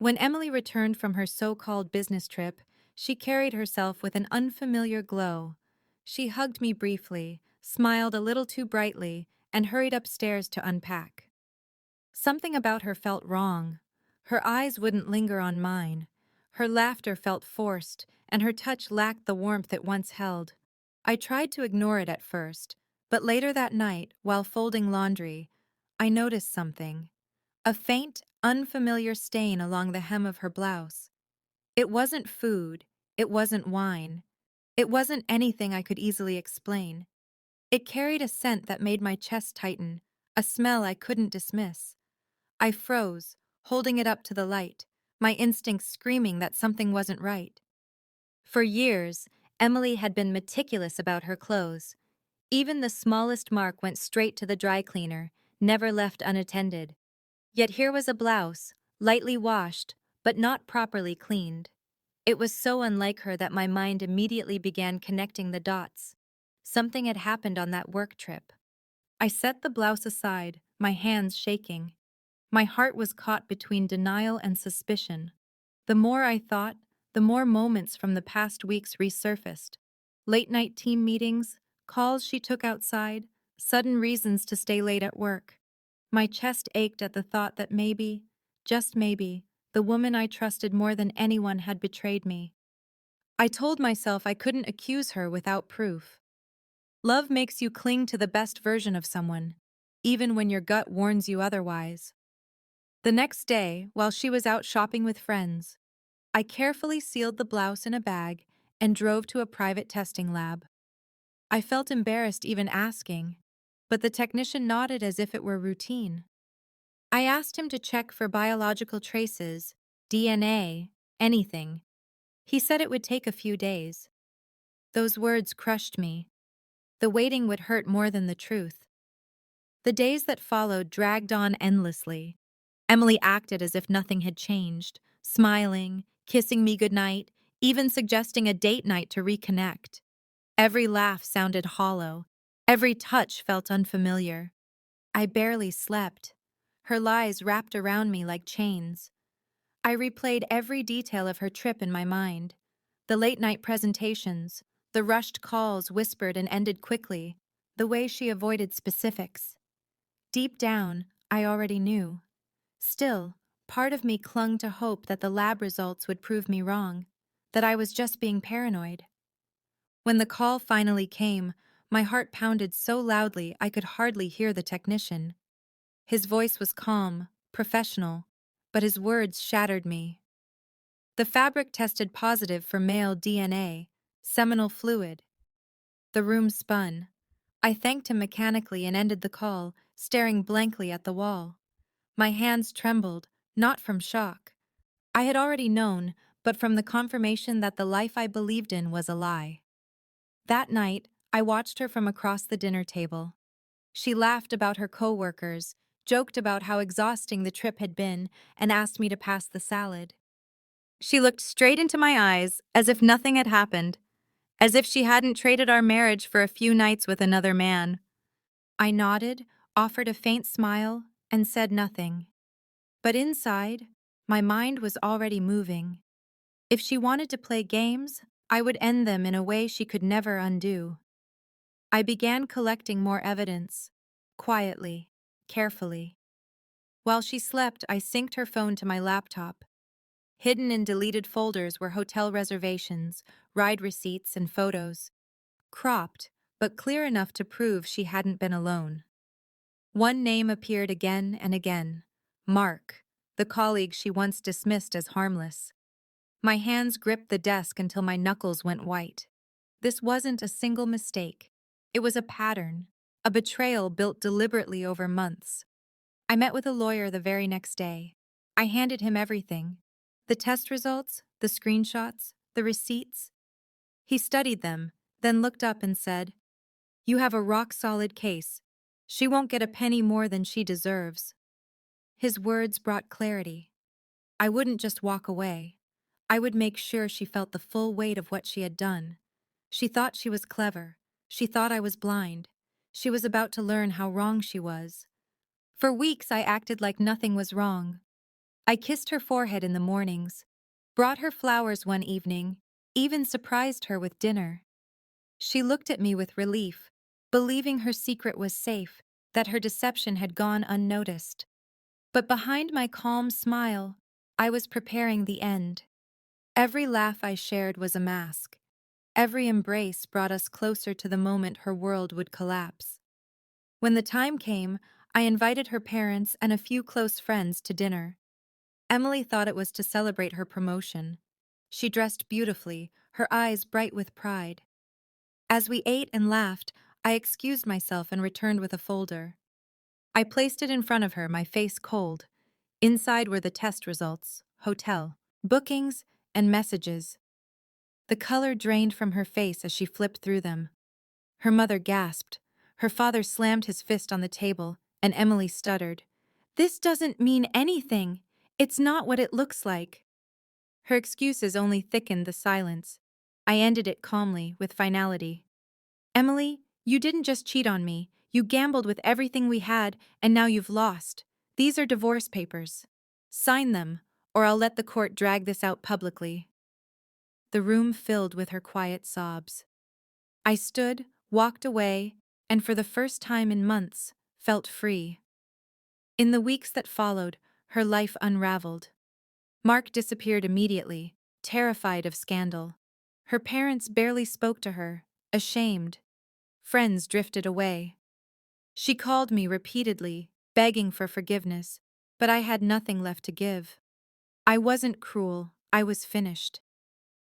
When Emily returned from her so-called business trip, she carried herself with an unfamiliar glow. She hugged me briefly, smiled a little too brightly, and hurried upstairs to unpack. Something about her felt wrong. Her eyes wouldn't linger on mine. Her laughter felt forced, and her touch lacked the warmth it once held. I tried to ignore it at first, but later that night, while folding laundry, I noticed something. A faint, unfamiliar stain along the hem of her blouse. It wasn't food, it wasn't wine, it wasn't anything I could easily explain. It carried a scent that made my chest tighten, a smell I couldn't dismiss. I froze, holding it up to the light, my instincts screaming that something wasn't right. For years, Emily had been meticulous about her clothes. Even the smallest mark went straight to the dry cleaner, never left unattended. Yet here was a blouse, lightly washed, but not properly cleaned. It was so unlike her that my mind immediately began connecting the dots. Something had happened on that work trip. I set the blouse aside, my hands shaking. My heart was caught between denial and suspicion. The more I thought, the more moments from the past weeks resurfaced. Late-night team meetings, calls she took outside, sudden reasons to stay late at work. My chest ached at the thought that maybe, just maybe, the woman I trusted more than anyone had betrayed me. I told myself I couldn't accuse her without proof. Love makes you cling to the best version of someone, even when your gut warns you otherwise. The next day, while she was out shopping with friends, I carefully sealed the blouse in a bag and drove to a private testing lab. I felt embarrassed even asking, but the technician nodded as if it were routine. I asked him to check for biological traces, DNA, anything. He said it would take a few days. Those words crushed me. The waiting would hurt more than the truth. The days that followed dragged on endlessly. Emily acted as if nothing had changed, smiling, kissing me goodnight, even suggesting a date night to reconnect. Every laugh sounded hollow. Every touch felt unfamiliar. I barely slept. Her lies wrapped around me like chains. I replayed every detail of her trip in my mind. The late-night presentations, the rushed calls whispered and ended quickly, the way she avoided specifics. Deep down, I already knew. Still, part of me clung to hope that the lab results would prove me wrong, that I was just being paranoid. When the call finally came, my heart pounded so loudly I could hardly hear the technician. His voice was calm, professional, but his words shattered me. The fabric tested positive for male DNA, seminal fluid. The room spun. I thanked him mechanically and ended the call, staring blankly at the wall. My hands trembled, not from shock. I had already known, but from the confirmation that the life I believed in was a lie. That night, I watched her from across the dinner table. She laughed about her coworkers, joked about how exhausting the trip had been, and asked me to pass the salad. She looked straight into my eyes, as if nothing had happened, as if she hadn't traded our marriage for a few nights with another man. I nodded, offered a faint smile, and said nothing. But inside, my mind was already moving. If she wanted to play games, I would end them in a way she could never undo. I began collecting more evidence, quietly, carefully. While she slept, I synced her phone to my laptop. Hidden in deleted folders were hotel reservations, ride receipts, and photos. Cropped, but clear enough to prove she hadn't been alone. One name appeared again and again: Mark, the colleague she once dismissed as harmless. My hands gripped the desk until my knuckles went white. This wasn't a single mistake. It was a pattern, a betrayal built deliberately over months. I met with a lawyer the very next day. I handed him everything: the test results, the screenshots, the receipts. He studied them, then looked up and said, "You have a rock-solid case. She won't get a penny more than she deserves." His words brought clarity. I wouldn't just walk away. I would make sure she felt the full weight of what she had done. She thought she was clever. She thought I was blind. She was about to learn how wrong she was. For weeks I acted like nothing was wrong. I kissed her forehead in the mornings, brought her flowers one evening, even surprised her with dinner. She looked at me with relief, believing her secret was safe, that her deception had gone unnoticed. But behind my calm smile, I was preparing the end. Every laugh I shared was a mask. Every embrace brought us closer to the moment her world would collapse. When the time came, I invited her parents and a few close friends to dinner. Emily thought it was to celebrate her promotion. She dressed beautifully, her eyes bright with pride. As we ate and laughed, I excused myself and returned with a folder. I placed it in front of her, my face cold. Inside were the test results, hotel, bookings, and messages. The color drained from her face as she flipped through them. Her mother gasped. Her father slammed his fist on the table, and Emily stuttered. "This doesn't mean anything. It's not what it looks like." Her excuses only thickened the silence. I ended it calmly, with finality. "Emily, you didn't just cheat on me. You gambled with everything we had, and now you've lost. These are divorce papers. Sign them, or I'll let the court drag this out publicly." The room filled with her quiet sobs. I stood, walked away, and for the first time in months, felt free. In the weeks that followed, her life unraveled. Mark disappeared immediately, terrified of scandal. Her parents barely spoke to her, ashamed. Friends drifted away. She called me repeatedly, begging for forgiveness, but I had nothing left to give. I wasn't cruel, I was finished.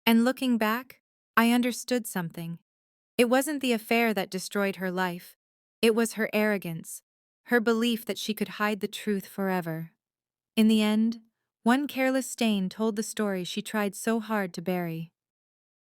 And looking back, I understood something. It wasn't the affair that destroyed her life. It was her arrogance, her belief that she could hide the truth forever. In the end, one careless stain told the story she tried so hard to bury.